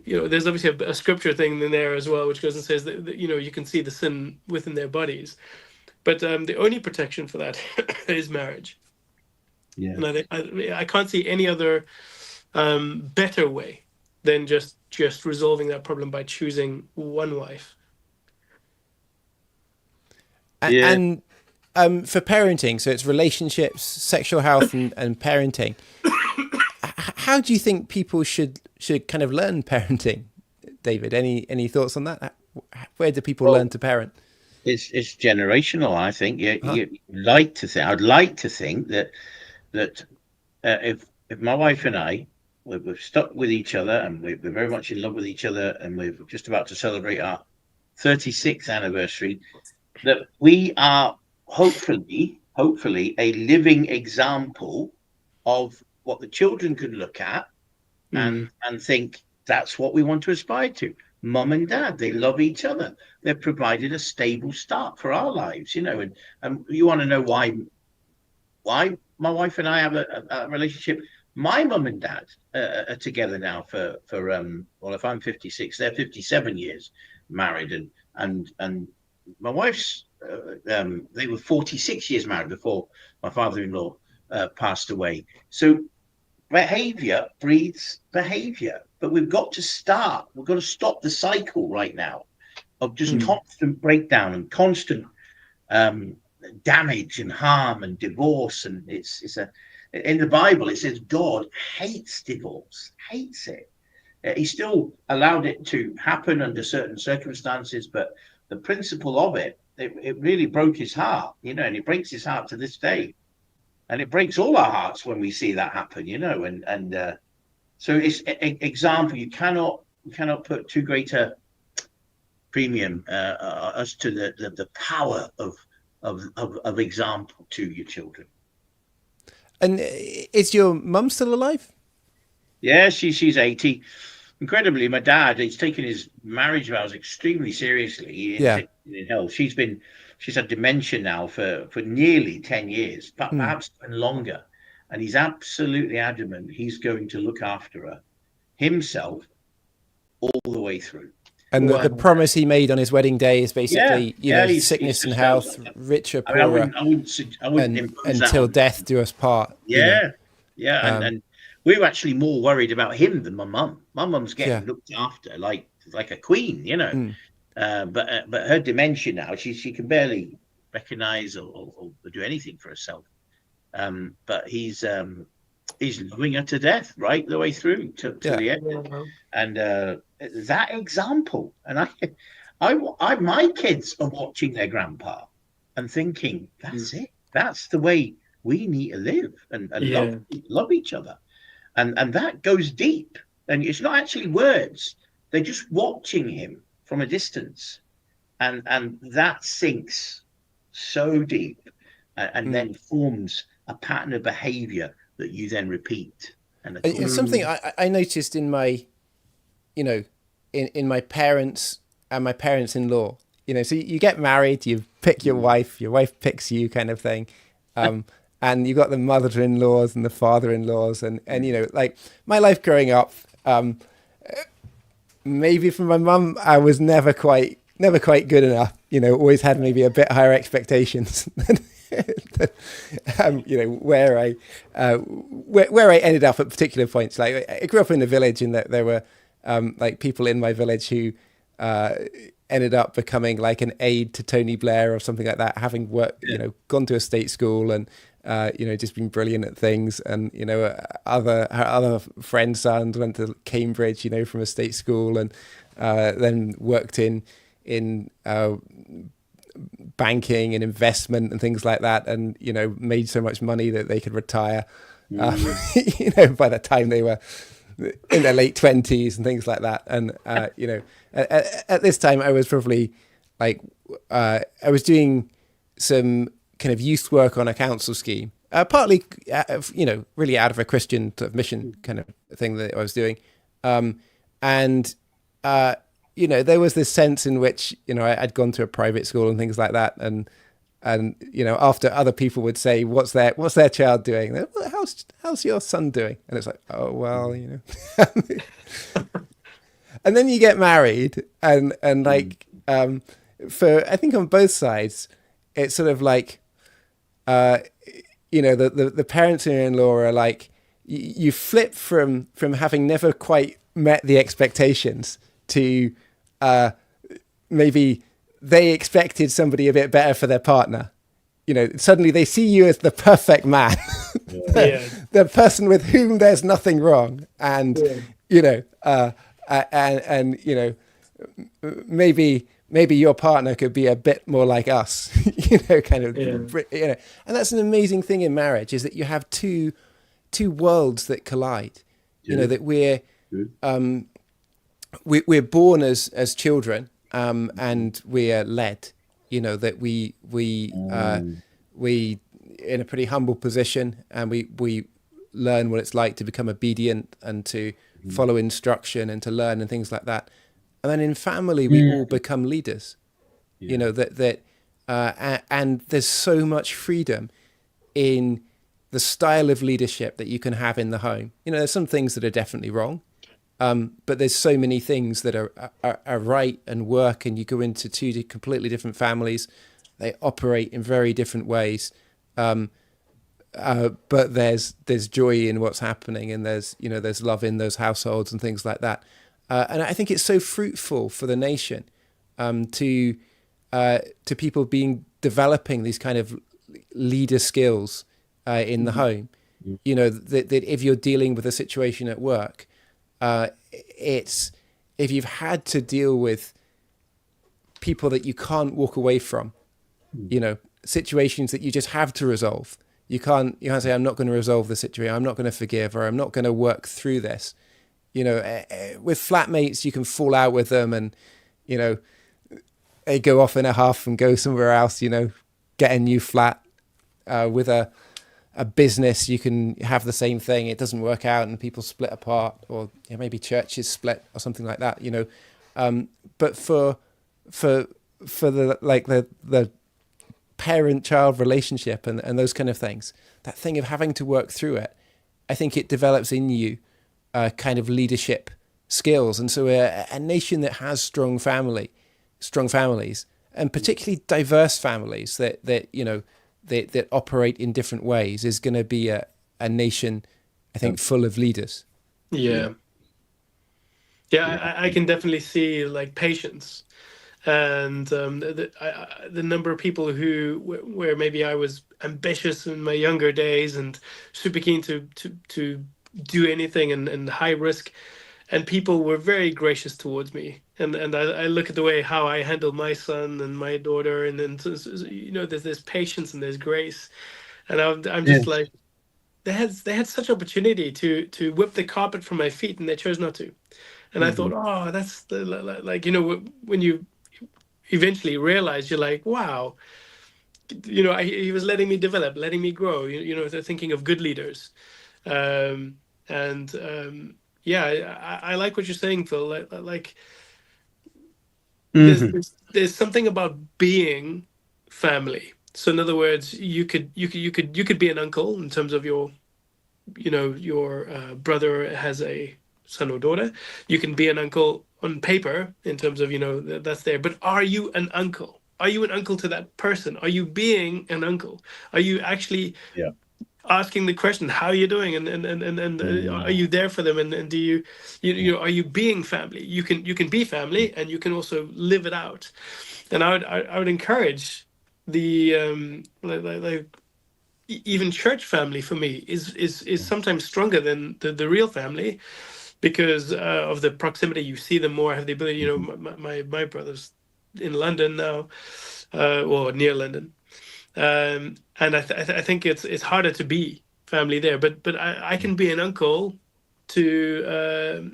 there's obviously a scripture thing in there as well, which goes and says that you can see the sin within their bodies, but the only protection for that is marriage. yeah. And I can't see any other better way than just resolving that problem by choosing one wife. Yeah. And for parenting, so it's relationships, sexual health, and parenting. How do you think people should kind of learn parenting, David? Any thoughts on that? Where do people learn Well, to parent? it's generational. I think Huh? I'd like to think that if my wife and I we're stuck with each other, and we're very much in love with each other, and we're just about to celebrate our 36th anniversary, that we are hopefully a living example of what the children can look at Mm. and think that's what we want to aspire to. Mum and dad, they love each other. They've provided a stable start for our lives, and you want to know why my wife and I have a relationship. My mum and dad are together now for well, if I'm 56, they're 57 years married, and my wife's they were 46 years married before my father-in-law passed away. So behavior breeds behavior, but we've got to stop the cycle right now of just constant breakdown and constant damage and harm and divorce. And it's in the Bible it says God hates divorce, hates it. He still allowed it to happen under certain circumstances, but the principle of it really broke his heart, and it breaks his heart to this day. And it breaks all our hearts when we see that happen, and so it's example. You cannot put too great a premium as to the power of example to your children. And is your mum still alive? Yeah, she's 80. Incredibly, my dad, he's taken his marriage vows extremely seriously. In health. She's had dementia now for nearly 10 years, perhaps even longer. And he's absolutely adamant he's going to look after her himself all the way through. And the promise he made on his wedding day is basically, sickness and health, richer, poorer, I wouldn't until death do us part. And we were actually more worried about him than my mum. My mum's getting looked after like a queen, but her dementia now, she can barely recognize or do anything for herself. But he's loving her to death right the way through to the end. And that example, and I my kids are watching their grandpa and thinking, that's it. That's the way we need to live and love each other. And that goes deep. And it's not actually words. They're just watching him from a distance. And that sinks so deep and then forms a pattern of behavior that you then repeat. And it's something I noticed in my, in my parents and my parents-in-law, so you get married, you pick your wife picks you, kind of thing. And you got the mother-in-laws and the father-in-laws and like my life growing up, maybe for my mum, I was never quite good enough, always had maybe a bit higher expectations where I ended up at particular points. Like I grew up in a village and that there were like people in my village who ended up becoming like an aide to Tony Blair or something like that, having worked, gone to a state school and just been brilliant at things. And her other friend's sons went to Cambridge, from a state school, and then worked in banking and investment and things like that, and made so much money that they could retire by the time they were in their late 20s and things like that. And at this time I was probably like I was doing some kind of youth work on a council scheme, partly really out of a Christian sort of mission kind of thing that I was doing, and there was this sense in which I'd gone to a private school and things like that, and after other people would say, what's their child doing, well, how's your son doing, and it's like, oh well, and then you get married and like for I think on both sides it's sort of like the parents-in-law are like, you flip from having never quite met the expectations to maybe they expected somebody a bit better for their partner. Suddenly they see you as the perfect man, the person with whom there's nothing wrong, and maybe your partner could be a bit more like us, and that's an amazing thing in marriage, is that you have two worlds that collide. That we're born as children, and we are led. That we in a pretty humble position, and we learn what it's like to become obedient and to follow instruction and to learn and things like that. And then in family, we all become leaders. And there's so much freedom in the style of leadership that you can have in the home. There's some things that are definitely wrong, but there's so many things that are right and work. And you go into two completely different families; they operate in very different ways. but there's joy in what's happening, and there's love in those households and things like that. And I think it's so fruitful for the nation, to people developing these kind of leader skills in the home. That if you're dealing with a situation at work, it's if you've had to deal with people that you can't walk away from, situations that you just have to resolve. You can't say, I'm not going to resolve the situation, I'm not going to forgive, or I'm not going to work through this. With flatmates, you can fall out with them, and they go off in a huff and go somewhere else, get a new flat. With a business, you can have the same thing, it doesn't work out and people split apart, or maybe churches split or something like that. But for the parent-child relationship and those kind of things, that thing of having to work through it, I think it develops in you kind of leadership skills. And so a nation that has strong families, and particularly diverse families that operate in different ways, is going to be a nation, I think, full of leaders. Yeah, I can definitely see like patience, and the number of people where maybe I was ambitious in my younger days and super keen to do anything and high risk, and people were very gracious towards me. And I look at the way how I handle my son and my daughter, and then there's patience and there's grace, and I'm just like, they had such opportunity to whip the carpet from my feet, and they chose not to. And I thought, oh, that's when you eventually realize, you're like, wow, he was letting me develop, letting me grow. They're thinking of good leaders, I like what you're saying, Phil. Like there's something about being family. So in other words, you could be an uncle in terms of your brother has a son or daughter. You can be an uncle on paper in terms of that's there. But are you an uncle? Are you an uncle to that person? Are you being an uncle? Are you actually asking the question, how are you doing, and are you there for them, and do you are you being family? You can be family, and you can also live it out. And I would encourage the even church family for me is sometimes stronger than the real family, because of the proximity. You see them more, have the ability. My brother's in London now, or near London. And I think it's harder to be family there, but I can be an uncle to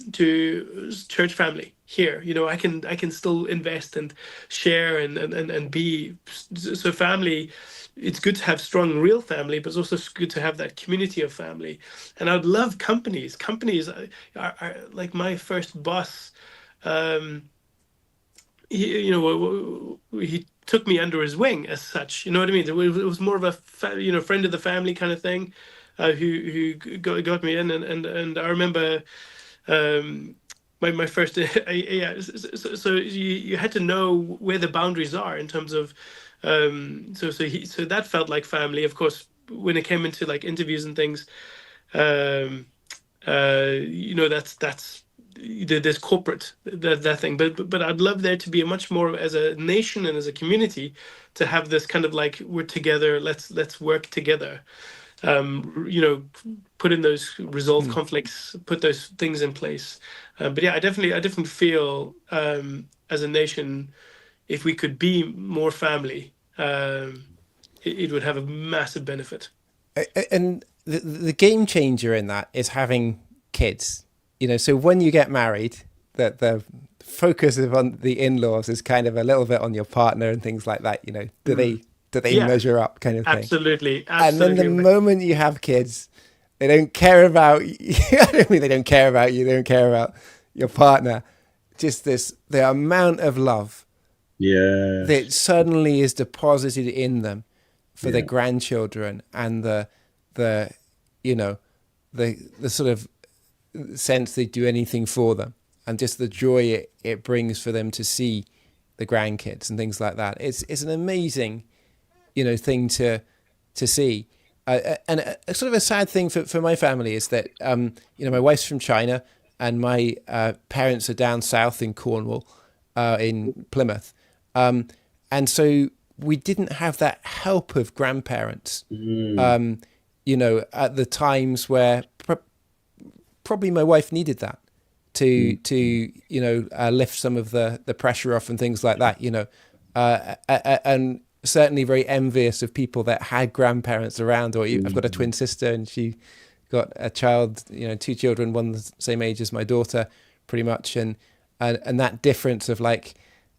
church family here. I can still invest and share and be. So family, it's good to have strong real family, but it's also good to have that community of family. And I'd love companies are like my first boss. He took me under his wing as such. You know what I mean? It was more of a friend of the family kind of thing, who got me in, and I remember my first So you had to know where the boundaries are in terms of so that felt like family. Of course, when it came into like interviews and things, that's there's corporate that thing, but I'd love there to be a much more, as a nation and as a community, to have this kind of like, we're together, let's work together, put in those resolve conflicts, put those things in place. But yeah, I definitely feel, as a nation, if we could be more family, it would have a massive benefit. And the game changer in that is having kids. So when you get married, that the focus of on the in-laws is kind of a little bit on your partner and things like that. Do they measure up, kind of thing. Absolutely. And then the moment you have kids, they don't care about you. I don't mean they don't care about you. They don't care about your partner. Just the amount of love that suddenly is deposited in them for their grandchildren, and the sort of sense they do anything for them, and just the joy it brings for them to see the grandkids and things like that. It's an amazing thing to see. and sort of a sad thing for my family is that my wife's from China and my parents are down south in Cornwall, in Plymouth, and so we didn't have that help of grandparents. At the times where probably my wife needed that to lift some of the pressure off and things like that. And certainly very envious of people that had grandparents around. Or I've got a twin sister, and she got a child, 2 children, one the same age as my daughter, pretty much, and that difference of when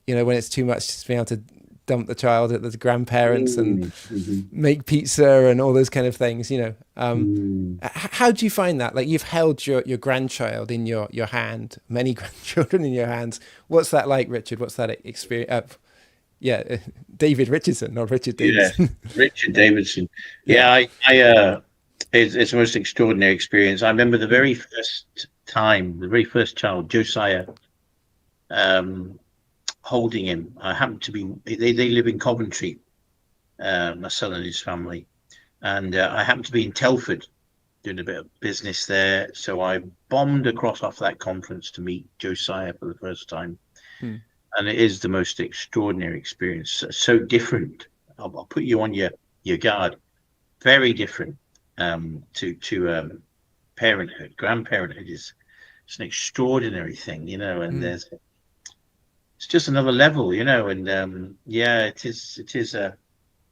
it's too much, just being able to dump the child at the grandparents and make pizza and all those kind of things. How do you find that? Like, you've held your grandchild in your hand, many grandchildren in your hands. What's that like, Richard? What's that experience? David Richardson, not Richard Davidson. Yeah, Richard Davidson. I it's the most extraordinary experience. I remember the very first child, Josiah, holding him. I happened to be, they live in Coventry, my son and his family, and I happened to be in Telford doing a bit of business there, so I bombed across off that conference to meet Josiah for the first time. And it is the most extraordinary experience. So different. I'll put you on your guard. Very different to parenthood. Grandparenthood is an extraordinary thing, and it's just another level, and it is.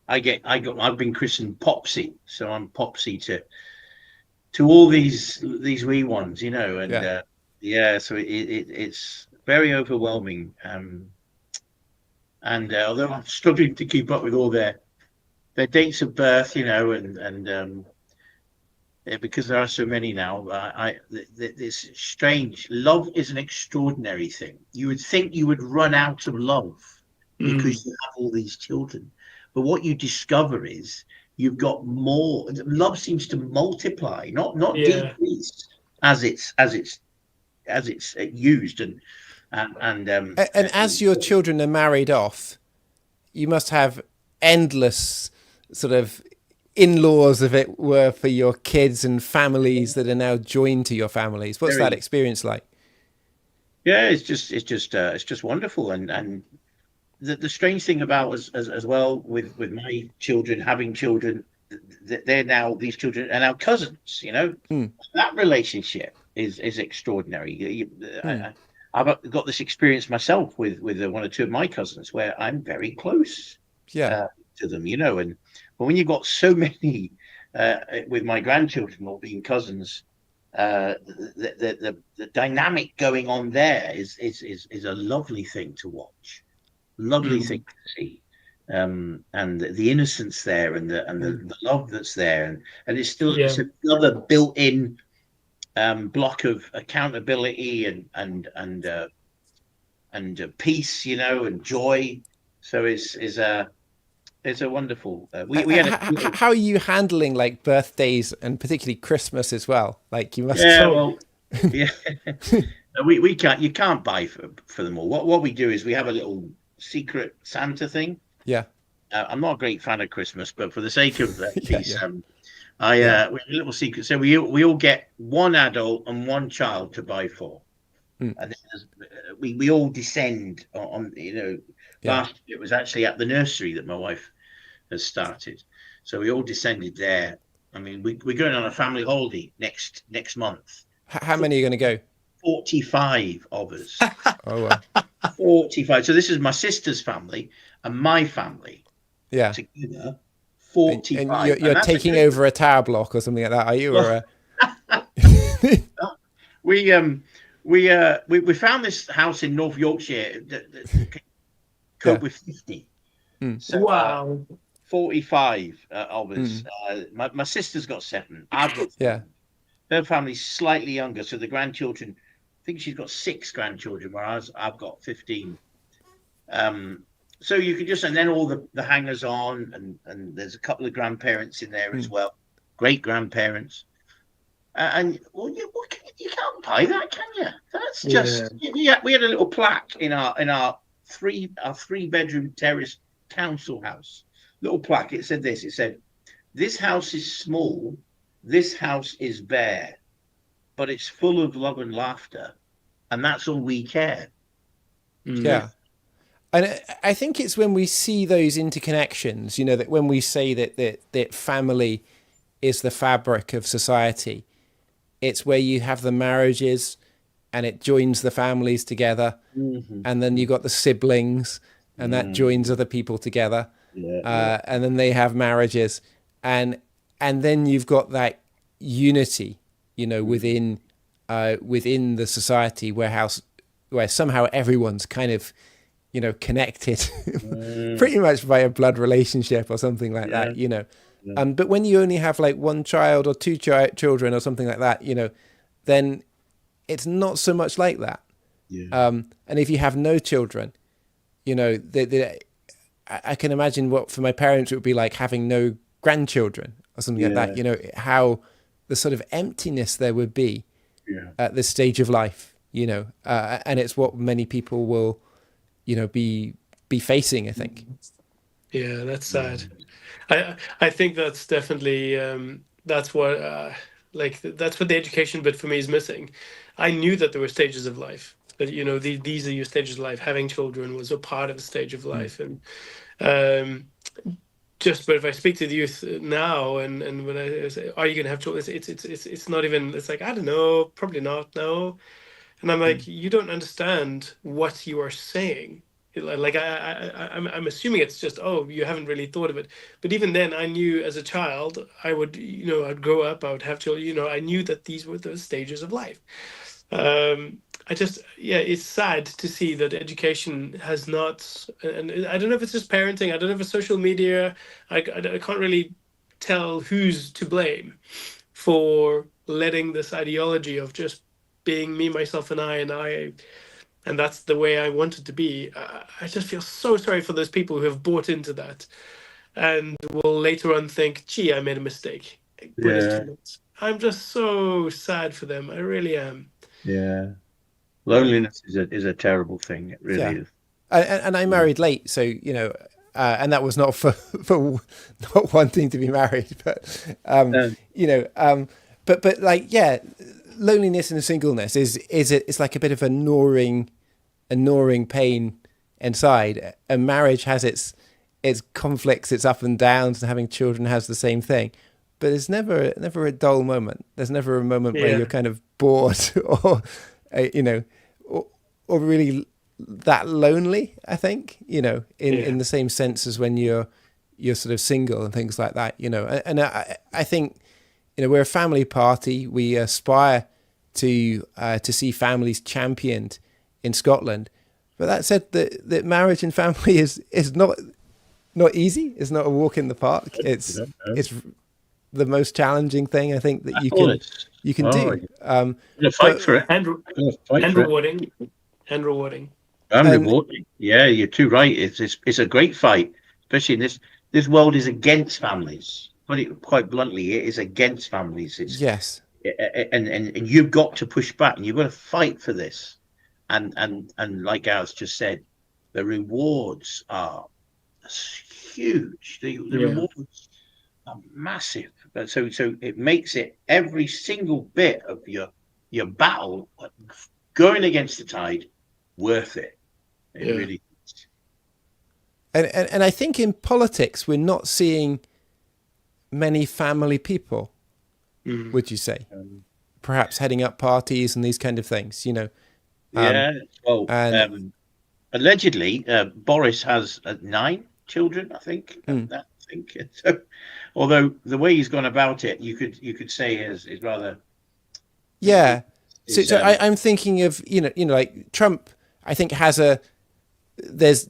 I've been christened Popsy, so I'm Popsy to all these wee ones, and so it's very overwhelming, and although I'm struggling to keep up with all their dates of birth, and because there are so many now, it's strange. Love is an extraordinary thing. You would think you would run out of love because you have all these children, but what you discover is you've got more. Love seems to multiply, not decrease as it's used, and as your children are married off, you must have endless sort of in-laws, if it were, for your kids and families that are now joined to your families. What's that experience like? Yeah, it's just wonderful, and the strange thing about as well with my children having children, these children are now cousins. That relationship is extraordinary. I've got this experience myself with one or two of my cousins where I'm very close to them, but when you've got so many with my grandchildren all being cousins, the dynamic going on there is a lovely thing to watch, lovely thing to see, and the innocence there, and the love that's there, and it's still it's another built-in block of accountability and peace, and joy. So it's a wonderful. We had how are you handling like birthdays and particularly Christmas as well? Like, you must. We can't. You can't buy for them all. What we do is we have a little secret Santa thing. Yeah. I'm not a great fan of Christmas, but for the sake of that piece, we have a little secret. So we all get one adult and one child to buy for, and then we all descend on. Last year it was actually at the nursery that my wife has started, so we all descended there. I mean, we're going on a family holiday next month. How many are going to go? 45 of us. Oh, wow. 45. So this is my sister's family and my family. Yeah. Together, 45. And you're taking over a tower block or something like that, are you? Or we found this house in North Yorkshire that cope with 50. So, wow. 45 of us. My sister's got 7. I've got 7. Her family's slightly younger, so the grandchildren, I think she's got 6 grandchildren, whereas I've got 15. So you can just, and then all the hangers on, and there's a couple of grandparents in there as well, great grandparents. And you can't buy that, can you? That's just we had a little plaque in our 3-bedroom terrace council house. Little plaque. It said this. It said, this house is small, this house is bare, but it's full of love and laughter, and that's all we care. Yeah. And I think it's when we see those interconnections, that when we say that family is the fabric of society, it's where you have the marriages and it joins the families together. And then you got the siblings and that joins other people together. And then they have marriages. And then you've got that unity, within the society where somehow everyone's kind of, connected pretty much by a blood relationship or something like that, But when you only have like one child or two children or something like that, then it's not so much like that. And if you have no children, I can imagine what for my parents it would be like having no grandchildren or something like that, how the sort of emptiness there would be at this stage of life, and it's what many people will be facing, I think. Yeah, that's sad. I think that's definitely that's what that's what the education bit for me is missing. I knew that there were stages of life, that these are your stages of life. Having children was a part of a stage of life, and but if I speak to the youth now, and when I say, "Are you going to have children?" It's not even. It's like, I don't know, probably not. No. And I'm like, you don't understand what you are saying. Like I'm assuming it's just, oh, you haven't really thought of it. But even then, I knew as a child, I would, I'd grow up, I would have children. I knew that these were the stages of life. It's sad to see that education has not, and I don't know if it's just parenting, I don't know if it's social media. I can't really tell who's to blame for letting this ideology of just being me, myself, and and that's the way I want it to be. I just feel so sorry for those people who have bought into that and will later on think, gee, I made a mistake. I'm just so sad for them. I really am. Yeah. Loneliness is a terrible thing. It really is. And I married late, so, and that was not for not wanting to be married, but, but like, loneliness and singleness is like a bit of a gnawing pain inside. And marriage has its conflicts, its up and downs, and having children has the same thing. But there's never a dull moment. There's never a moment where you're kind of bored or or really that lonely. I think in the same sense as when you're sort of single and things like that. And I think. We're a family party. We aspire to see families championed in Scotland. But that said, that marriage and family is not easy. It's not a walk in the park. It's the most challenging thing I think that you can do. Fight for it, and rewarding. And rewarding. Yeah, you're too right. It's a great fight, especially in this world is against families. Put it quite bluntly, it is against families. Yes, and you've got to push back, and you've got to fight for this. And like Alice just said, the rewards are huge. The rewards are massive. So it makes it every single bit of your battle going against the tide worth it. It really is. And I think in politics we're not seeing many family people, would you say? Perhaps heading up parties and these kind of things, allegedly, Boris has 9 children, I think. I think. So, although the way he's gone about it, you could say is rather. Yeah. So I'm thinking of like Trump. I think there's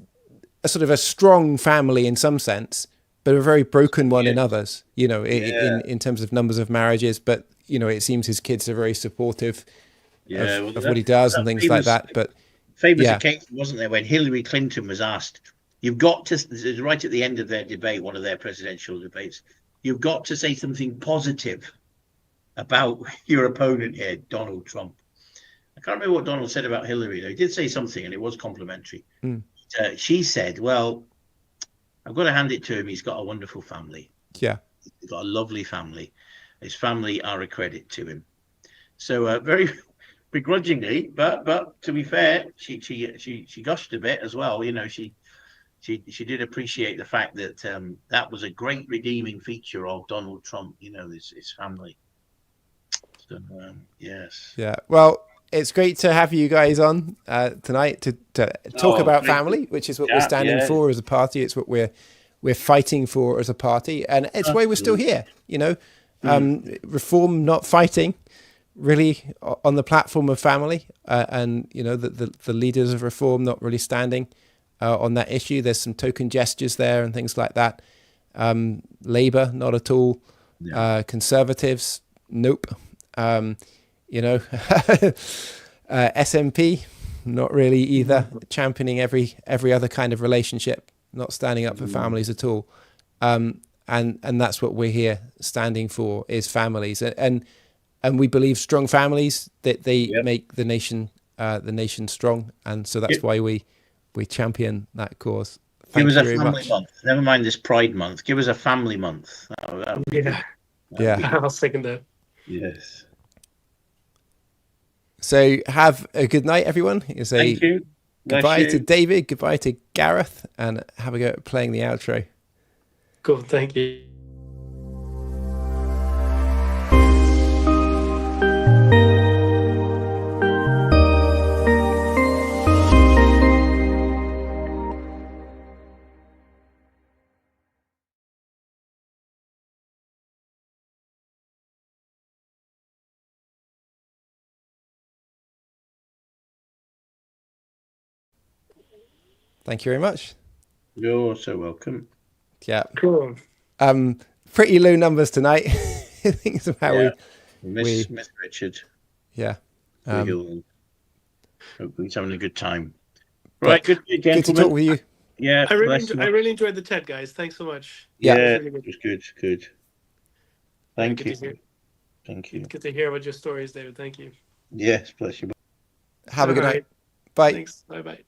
a sort of a strong family in some sense, but a very broken one in others, in terms of numbers of marriages. But, it seems his kids are very supportive of what he does and things like that. But famous occasion, wasn't there, when Hillary Clinton was asked, you've got to, right at the end of their debate, one of their presidential debates, you've got to say something positive about your opponent here, Donald Trump. I can't remember what Donald said about Hillary, though. He did say something, and it was complimentary. She said, well, I've got to hand it to him. He's got a wonderful family. Yeah. He's got a lovely family. His family are a credit to him. So very begrudgingly, but to be fair, she gushed a bit as well. You know, she did appreciate the fact that that was a great redeeming feature of Donald Trump. You know, his family. So yes. Yeah. Well, it's great to have you guys on tonight to talk about family, which is what we're standing for as a party. It's what we're fighting for as a party, and it's why we're still here. You know, reform, not fighting, really on the platform of family, and you know the leaders of reform not really standing on that issue. There's some token gestures there and things like that. Labour, not at all. Conservatives, nope. You know, SNP, not really either. Championing every other kind of relationship, not standing up for families at all. And that's what we're here standing for, is families. And we believe strong families, that they make the nation strong. And so that's why we champion that cause. Give us a family month. Never mind this Pride month. Give us a family month. I'll second that. Yes. So have a good night, everyone. Thank you. Goodbye to David. Goodbye to Gareth, and have a go at playing the outro. Cool. Thank you. Thank you very much. You're so welcome. Yeah. Cool. Pretty low numbers tonight. I think somehow Miss Richard. Yeah. Hopefully he's having a good time. Right, good to talk with you. Yeah, I really enjoyed the TED, guys. Thanks so much. Yeah, it was good. Thank you. Thank you. Good to hear about your stories, David. Thank you. Yes, bless you. Have a good night. Bye. Thanks. Bye.